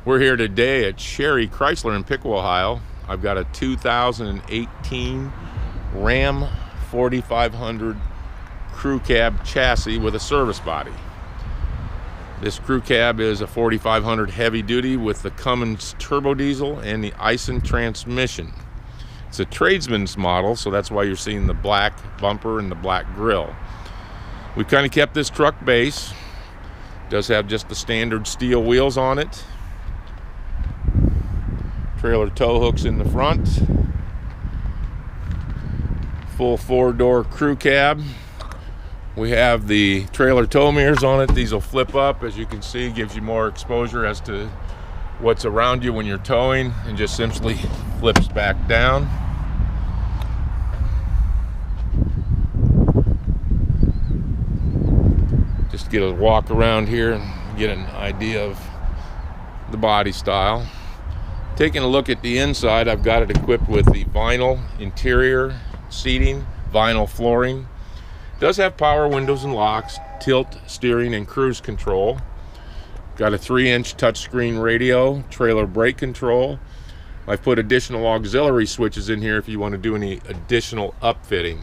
We're here today at Sherry Chrysler in Piqua, Ohio. I've got a 2018 Ram 4500 crew cab chassis with a service body. This crew cab is a 4500 heavy duty with the Cummins turbo diesel and the Eisen transmission. It's a tradesman's model, so that's why you're seeing the black bumper and the black grille. We kind of kept this truck base. It does have just the standard steel wheels on it. Trailer tow hooks in the front. Full 4-door crew cab. We have the trailer tow mirrors on it. These will flip up, as you can see, gives you more exposure as to what's around you when you're towing, and just simply flips back down. Just get a walk around here and get an idea of the body style. Taking a look at the inside, I've got it equipped with the vinyl interior seating, vinyl flooring. It does have power windows and locks, tilt steering and cruise control. Got a 3-inch touchscreen radio, trailer brake control. I've put additional auxiliary switches in here if you want to do any additional upfitting.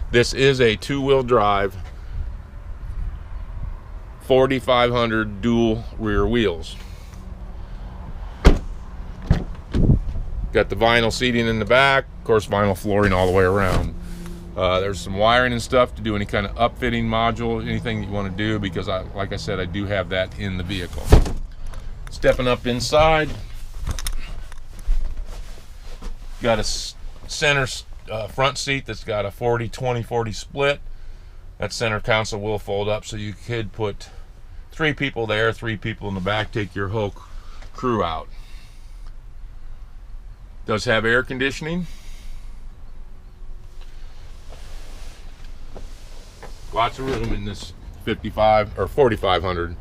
This is a 2-wheel drive 4500 dual rear wheels. Got the vinyl seating in the back, of course vinyl flooring all the way around. There's some wiring and stuff to do any kind of upfitting module, anything that you want to do, because like I said, I do have that in the vehicle. Stepping up inside, got a center front seat that's got a 40-20-40 split. That center console will fold up, so you could put 3 people there, 3 people in the back, take your whole crew out. Does have air conditioning. Lots of room in this 55 or 4500.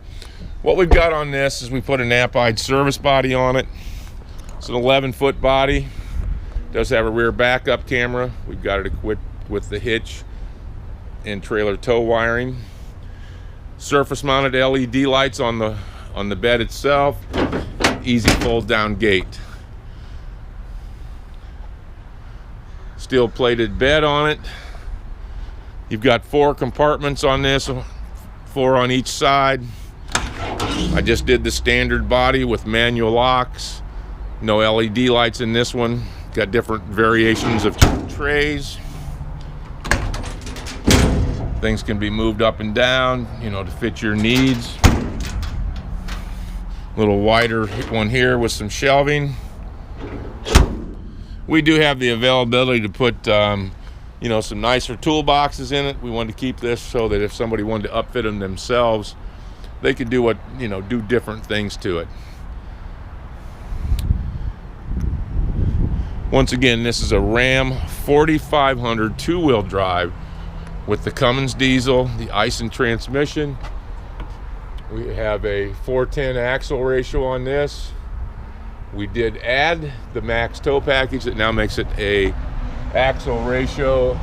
What we've got on this is we put a Knapheide service body on it. It's an 11-foot body. Does have a rear backup camera. We've got it equipped with the hitch and trailer tow wiring. Surface mounted LED lights on the bed itself. Easy fold down gate. Steel plated bed on it. You've got 4 compartments on this, 4 on each side. I just did the standard body with manual locks. No LED lights in this one. Got different variations of trays. Things can be moved up and down, to fit your needs. A little wider one here with some shelving. We do have the availability to put some nicer toolboxes in it. We wanted to keep this so that if somebody wanted to upfit them themselves, they could do do different things to it. Once again, this is a Ram 4500 2-wheel drive with the Cummins diesel, the Eisen transmission. We have a 410 axle ratio on this. We did add the max tow package that now makes it a axle ratio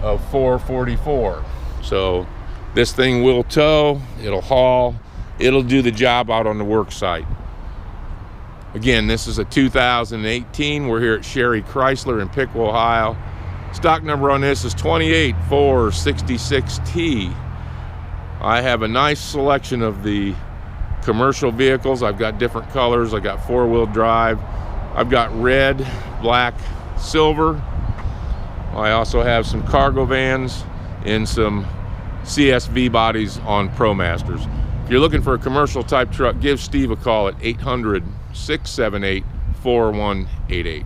of 444. So this thing will tow, it'll haul, it'll do the job out on the work site. Again, this is a 2018. We're here at Sherry Chrysler in Piqua, Ohio. Stock number on this is 28466T. I have a nice selection of the commercial vehicles. I've got different colors. I got 4-wheel drive. I've got red, black, silver. I also have some cargo vans and some CSV bodies on ProMasters. If you're looking for a commercial type truck, give Steve a call at 800-678-4188.